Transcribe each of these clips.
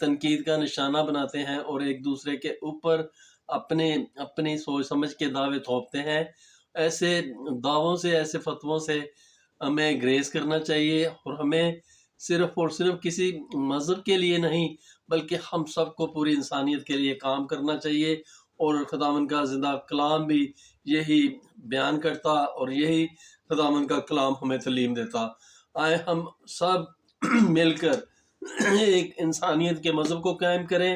تنقید کا نشانہ بناتے ہیں اور ایک دوسرے کے اوپر اپنی سوچ سمجھ کے دعوے تھوپتے ہیں، ایسے دعووں سے، ایسے فتووں سے ہمیں گریز کرنا چاہیے، اور ہمیں صرف اور صرف کسی مذہب کے لیے نہیں بلکہ ہم سب کو پوری انسانیت کے لیے کام کرنا چاہیے۔ اور خداوند کا زندہ کلام بھی یہی بیان کرتا اور یہی خداوند کا کلام ہمیں تعلیم دیتا۔ آئے ہم سب مل کر ایک انسانیت کے مذہب کو قائم کریں،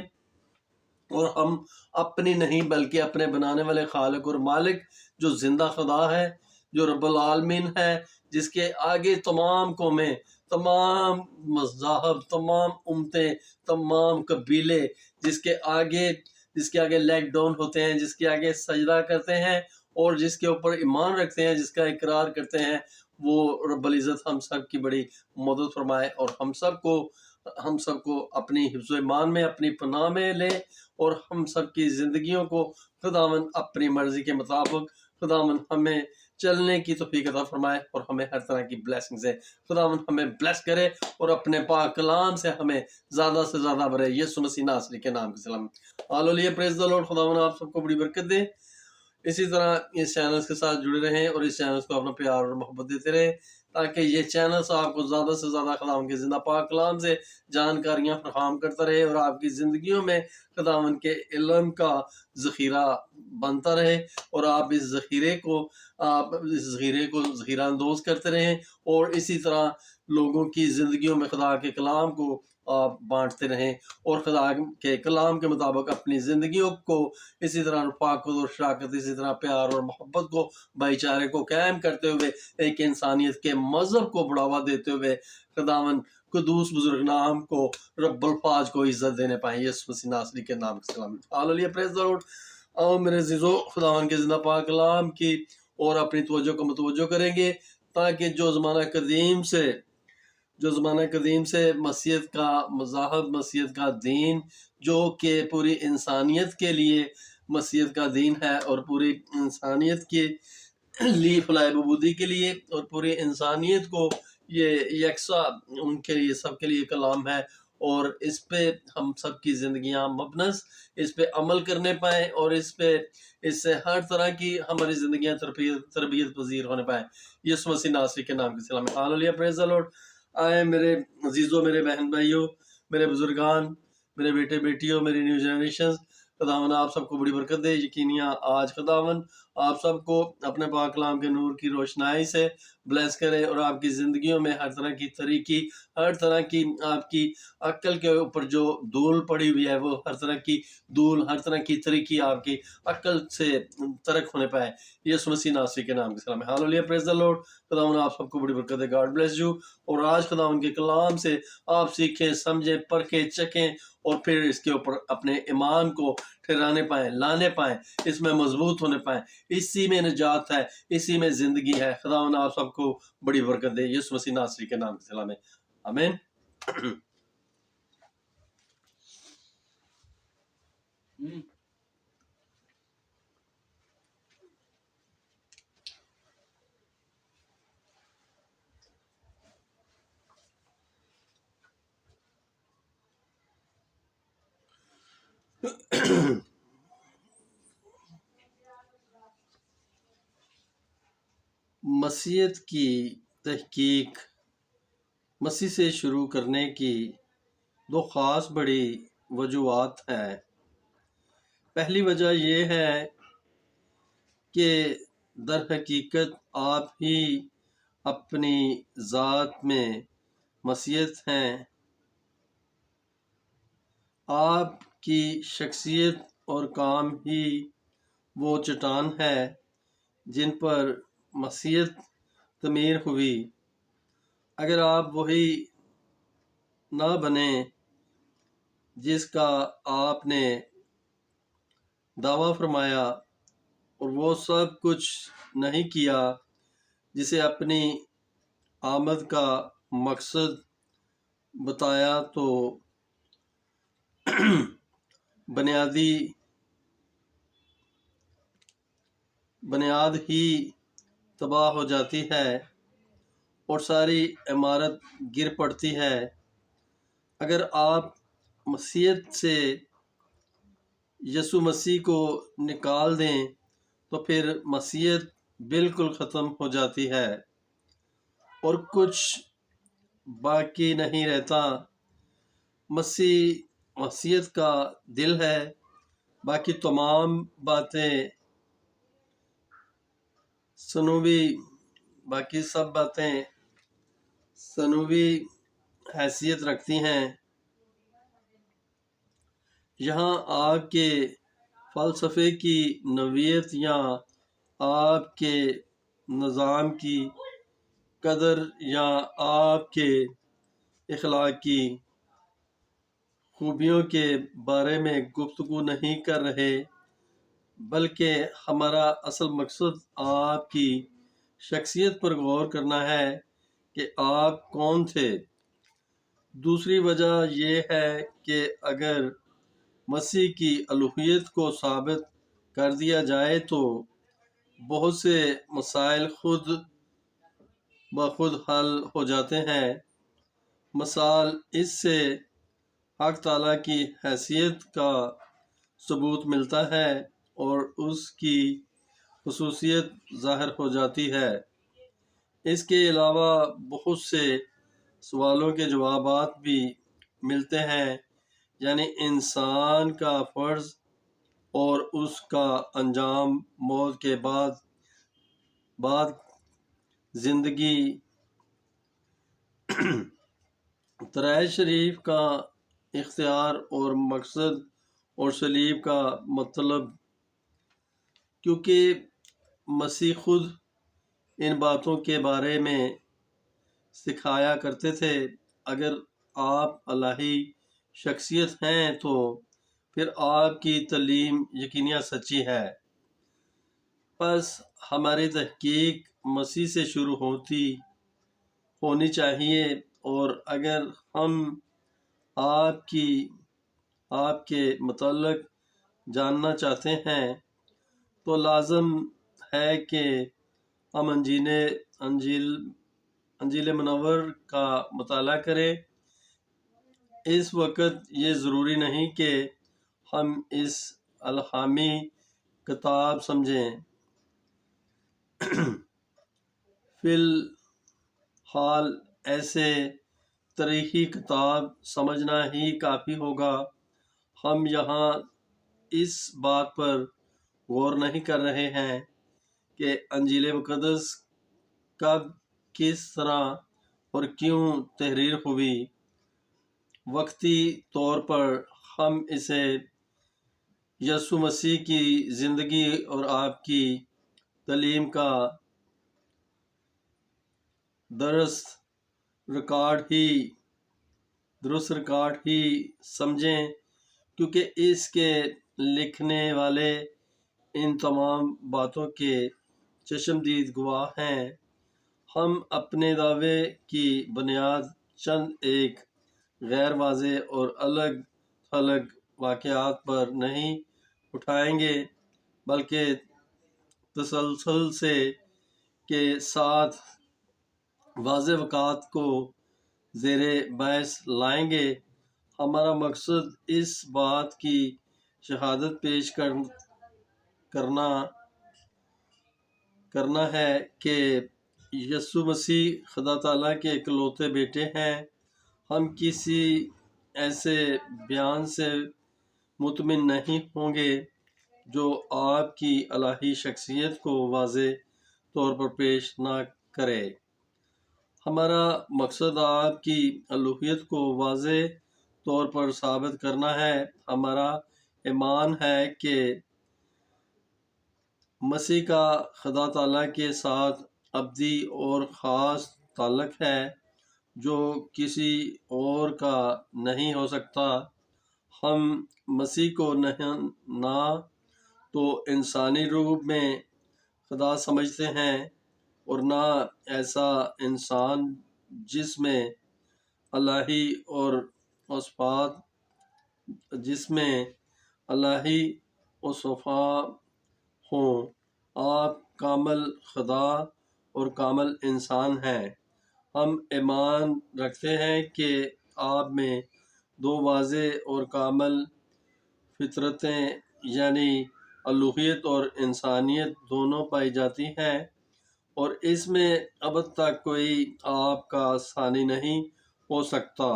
اور ہم اپنی نہیں بلکہ اپنے بنانے والے خالق اور مالک جو زندہ خدا ہے، جو رب العالمین ہے، جس کے آگے تمام قومیں، تمام مذاہب، تمام امتیں، تمام قبیلے جس کے آگے لیگ ڈاؤن ہوتے ہیں، جس کے آگے سجدہ کرتے ہیں اور جس کے اوپر ایمان رکھتے ہیں، جس کا اقرار کرتے ہیں، وہ رب العزت ہم سب کی بڑی مدد فرمائے اور ہم سب کو اپنی حفظ و ایمان میں، اپنی پناہ میں لے، اور ہم سب کی زندگیوں کو خداوند اپنی مرضی کے مطابق خداوند ہمیں چلنے کی توفیق عطا فرمائے، اور ہمیں ہر طرح کی بلیسنگ سے خداوند ہمیں بلیس کرے، اور اپنے پاک کلام سے ہمیں زیادہ سے زیادہ بھرے، یسوع مسیح ناصری کے نام کے سلام۔ ہاللیلویہ، پریز دی لارڈ۔ خداوند آپ سب کو بڑی برکت دے، اسی طرح اس چینل کے ساتھ جڑے رہیں اور اس چینل کو اپنا پیار اور محبت دیتے رہیں، تاکہ یہ چینل آپ کو زیادہ سے زیادہ خداوند کے زندہ پاک کلام سے جانکاریاں فراہم کرتا رہے، اور آپ کی زندگیوں میں خداوند کے علم کا ذخیرہ بنتا رہے، اور آپ اس ذخیرے کو ذخیرہ اندوز کرتے رہیں، اور اسی طرح لوگوں کی زندگیوں میں خدا کے کلام کو آپ بانٹتے رہیں، اور خدا کے کلام کے مطابق اپنی زندگیوں کو اسی طرح رفاقت اور شراکت، اسی طرح پیار اور محبت کو، بھائی چارے کو قائم کرتے ہوئے ایک انسانیت کے مذہب کو بڑھاوا دیتے ہوئے خداوند قدوس بزرگ نام کو، رب الفاظ کو عزت دینے پائیں، یسوع مسیح ناصری کے نام کے سلام۔ ہاللیلویہ، پریز دی لارڈ۔ آؤ میرے عزیزو، خداوند کے زندہ پاک کلام کی اور اپنی توجہ کو متوجہ کریں گے، تاکہ جو زمانہ قدیم سے مسیحیت کا مذہب، مسیحیت کا دین، جو کہ پوری انسانیت کے لیے مسیحیت کا دین ہے، اور پوری انسانیت کے لیے فلاح ببودی کے لیے، اور پوری انسانیت کو یہ یکساں ان کے لیے، سب کے لیے کلام ہے، اور اس پہ ہم سب کی زندگیاں مبنس، اس پہ عمل کرنے پائیں، اور اس سے ہر طرح کی ہماری زندگیاں تربیت پذیر ہونے پائیں، یسوع مسیح ناصری کے نام کے سلام۔ ہاللیلویہ، پریز دی لارڈ۔ آئے میرے عزیزوں، میرے بہن بھائیوں، میرے بزرگان، میرے بیٹے بیٹیوں، میری نیو جنریشن، خداوند آپ سب کو بڑی برکت دے۔ یقینیاں آج خداوند آپ سب کو اپنے پاک کلام کے نور کی روشنائی سے بلیس کرے، اور آپ کی زندگیوں میں ہر طرح کی طریقی، ہر طرح کی آپ کی عقل کے اوپر جو دھول پڑی ہوئی ہے، وہ ہر طرح کی دھول، ہر طرح کی طریقی آپ کی عقل سے ترک ہونے پائے، یسوع مسیح ناصری کے نام کے سلام۔ ہاللیلویہ، پریز دی لارڈ۔ خداوند آپ سب کو بڑی برکت دے۔ God bless you. اور آج خداوند کے کلام سے آپ سیکھیں، سمجھیں، پرکھیں، چکھیں، اور پھر اس کے اوپر اپنے ایمان کو ٹھہرانے پائیں، لانے پائیں، اس میں مضبوط ہونے پائیں۔ اسی میں نجات ہے، اسی میں زندگی ہے۔ خداوند آپ سب کو بڑی برکت دے، یسوع مسیح ناصری کے نام کے سلام۔ آمین۔ مسیحیت کی تحقیق مسیح سے شروع کرنے کی دو خاص بڑی وجوہات ہیں۔ پہلی وجہ یہ ہے کہ در حقیقت آپ ہی اپنی ذات میں مسیحیت ہیں، آپ کی شخصیت اور کام ہی وہ چٹان ہے جن پر مسیحیت تعمیر ہوئی۔ اگر آپ وہی نہ بنیں جس کا آپ نے دعویٰ فرمایا، اور وہ سب کچھ نہیں کیا جسے اپنی آمد کا مقصد بتایا، تو بنیاد ہی تباہ ہو جاتی ہے اور ساری عمارت گر پڑتی ہے۔ اگر آپ مسیحیت سے یسوع مسیح کو نکال دیں تو پھر مسیحیت بالکل ختم ہو جاتی ہے اور کچھ باقی نہیں رہتا۔ مسیحیت کا دل ہے، باقی تمام باتیں باقی سب باتیں ثانوی حیثیت رکھتی ہیں۔ یہاں آپ کے فلسفے کی نوعیت یا آپ کے نظام کی قدر یا آپ کے اخلاقی خوبیوں کے بارے میں گفتگو نہیں کر رہے، بلکہ ہمارا اصل مقصد آپ کی شخصیت پر غور کرنا ہے کہ آپ کون تھے۔ دوسری وجہ یہ ہے کہ اگر مسیح کی الوہیت کو ثابت کر دیا جائے تو بہت سے مسائل خود بخود حل ہو جاتے ہیں۔ مثال اس سے حق تعالیٰ کی حیثیت کا ثبوت ملتا ہے اور اس کی خصوصیت ظاہر ہو جاتی ہے۔ اس کے علاوہ بہت سے سوالوں کے جوابات بھی ملتے ہیں، یعنی انسان کا فرض اور اس کا انجام، موت کے بعد زندگی، ترائے شریف کا اختیار اور مقصد، اور صلیب کا مطلب۔ کیونکہ مسیح خود ان باتوں کے بارے میں سکھایا کرتے تھے۔ اگر آپ الہی شخصیت ہیں تو پھر آپ کی تعلیم یقیناً سچی ہے۔ پس ہماری تحقیق مسیح سے شروع ہونی چاہیے، اور اگر ہم آپ کے متعلق جاننا چاہتے ہیں تو لازم ہے کہ ہم انجیل منور کا مطالعہ کریں۔ اس وقت یہ ضروری نہیں کہ ہم اس الہامی کتاب سمجھیں، فی الحال ایسے تاریخی کتاب سمجھنا ہی کافی ہوگا۔ ہم یہاں اس بات پر غور نہیں کر رہے ہیں کہ انجیل مقدس کب، کس طرح اور کیوں تحریر ہوئی۔ وقتی طور پر ہم اسے یسوع مسیح کی زندگی اور آپ کی تعلیم کا درست ریکارڈ ہی سمجھیں، کیونکہ اس کے لکھنے والے ان تمام باتوں کے چشمدید گواہ ہیں۔ ہم اپنے دعوے کی بنیاد چند ایک غیر واضح اور الگ تھلگ واقعات پر نہیں اٹھائیں گے، بلکہ تسلسل کے ساتھ واضح واقعات کو زیر بحث لائیں گے۔ ہمارا مقصد اس بات کی شہادت پیش کرنا ہے کہ یسوع مسیح خدا تعالیٰ کے اکلوتے بیٹے ہیں۔ ہم کسی ایسے بیان سے مطمئن نہیں ہوں گے جو آپ کی الہی شخصیت کو واضح طور پر پیش نہ کرے۔ ہمارا مقصد آپ کی الوہیت کو واضح طور پر ثابت کرنا ہے۔ ہمارا ایمان ہے کہ مسیح کا خدا تعالیٰ کے ساتھ ابدی اور خاص تعلق ہے جو کسی اور کا نہیں ہو سکتا۔ ہم مسیح کو نہ تو انسانی روپ میں خدا سمجھتے ہیں اور نہ ایسا انسان جس میں الہی اوصاف ہوں۔ آپ کامل خدا اور کامل انسان ہیں۔ ہم ایمان رکھتے ہیں کہ آپ میں دو واضح اور کامل فطرتیں یعنی الوہیت اور انسانیت دونوں پائی جاتی ہیں، اور اس میں اب تک کوئی آپ کا ثانی نہیں ہو سکتا۔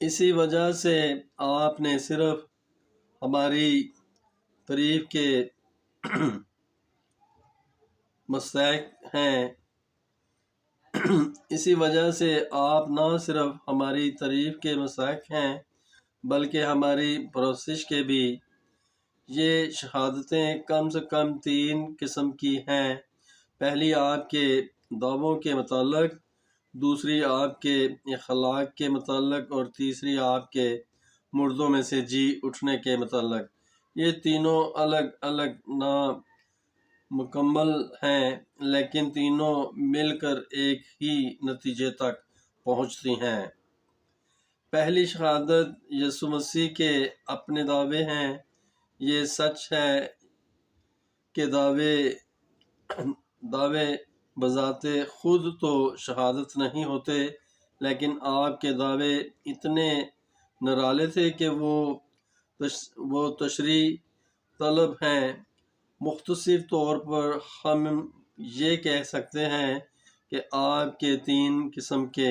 اسی وجہ سے آپ نے صرف ہماری تعریف کے مستحق ہیں، اسی وجہ سے آپ نہ صرف ہماری تعریف کے مستحق ہیں بلکہ ہماری پرستش کے بھی۔ یہ شہادتیں کم سے کم 3 قسم کی ہیں۔ پہلی آپ کے دعووں کے متعلق، دوسری آپ کے اخلاق کے متعلق، اور تیسری آپ کے مردوں میں سے جی اٹھنے کے متعلق۔ یہ تینوں الگ الگ نامکمل ہیں، لیکن تینوں مل کر ایک ہی نتیجے تک پہنچتی ہیں۔ پہلی شہادت یسوع مسیح کے اپنے دعوے ہیں۔ یہ سچ ہے کہ دعوے بذات خود تو شہادت نہیں ہوتے، لیکن آپ کے دعوے اتنے نرالے تھے کہ وہ تشریح طلب ہیں۔ مختصر طور پر ہم یہ کہہ سکتے ہیں کہ آپ کے 3 قسم کے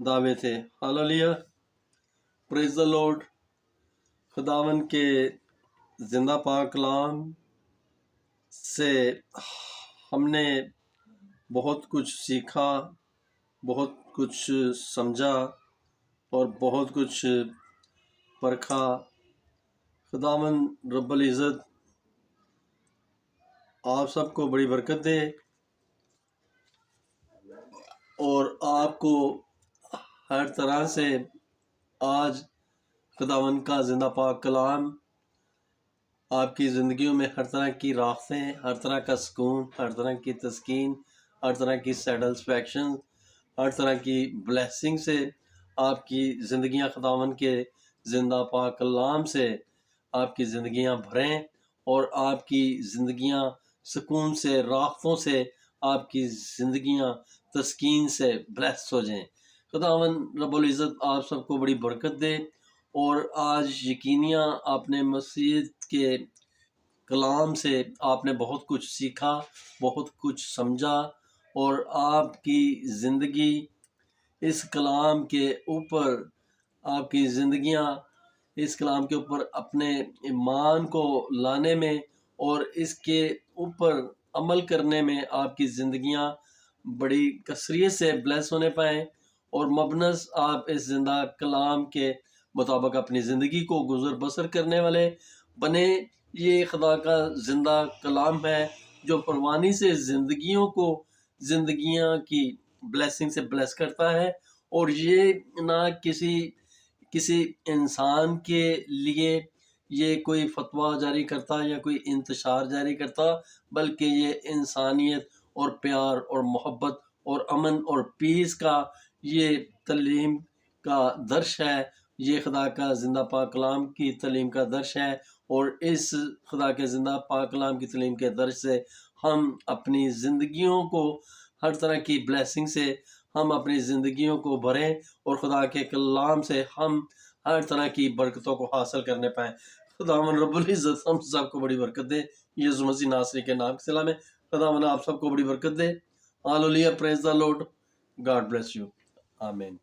دعوے تھے۔ ہاللیلویہ، پریز دی لارڈ۔ خداوند کے زندہ پاک کلام سے ہم نے بہت کچھ سیکھا، بہت کچھ سمجھا اور بہت کچھ پرکھا۔ خداوند رب العزت آپ سب کو بڑی برکت دے اور آپ کو ہر طرح سے آج خداوند کا زندہ پاک کلام آپ کی زندگیوں میں ہر طرح کی راحتیں، ہر طرح کا سکون، ہر طرح کی تسکین، ہر طرح کی سیٹسفیکشن، ہر طرح کی بلیسنگ سے آپ کی زندگیاں خداوند کے زندہ پاک کلام سے آپ کی زندگیاں بھریں، اور آپ کی زندگیاں سکون سے، راحتوں سے، آپ کی زندگیاں تسکین سے بلیس ہو جائیں۔ خداوند رب العزت آپ سب کو بڑی برکت دے، اور آج یقینیاں آپ نے مسیح کے کلام سے آپ نے بہت کچھ سیکھا، بہت کچھ سمجھا، اور آپ کی زندگی اس کلام کے اوپر، آپ کی زندگیاں اس کلام کے اوپر اپنے ایمان کو لانے میں اور اس کے اوپر عمل کرنے میں آپ کی زندگیاں بڑی کثرت سے بلیس ہونے پائیں، اور مبنس آپ اس زندہ کلام کے مطابق اپنی زندگی کو گزر بسر کرنے والے بنے۔ یہ خدا کا زندہ کلام ہے جو پروانی سے زندگیاں کی بلیسنگ سے بلیس کرتا ہے، اور یہ نہ کسی انسان کے لیے یہ کوئی فتویٰ جاری کرتا یا کوئی انتشار جاری کرتا، بلکہ یہ انسانیت اور پیار اور محبت اور امن اور پیس کا یہ تعلیم کا درس ہے۔ یہ خدا کا زندہ پاک کلام کی تعلیم کا درس ہے، اور اس خدا کے زندہ پاک کلام کی تعلیم کے درس سے ہم اپنی زندگیوں کو ہر طرح کی بلیسنگ سے ہم اپنی زندگیوں کو بھریں، اور خدا کے کلام سے ہم ہر طرح کی برکتوں کو حاصل کرنے پائیں۔ خداوند رب العزت ہم سب کو بڑی برکت دے، یسوع مسیح ناصری کے نام کے صلہ میں خداوند آپ سب کو بڑی برکت دے۔ ہاللیلویہ، پریز دی لارڈ، گاڈ بلیس یو، آمین۔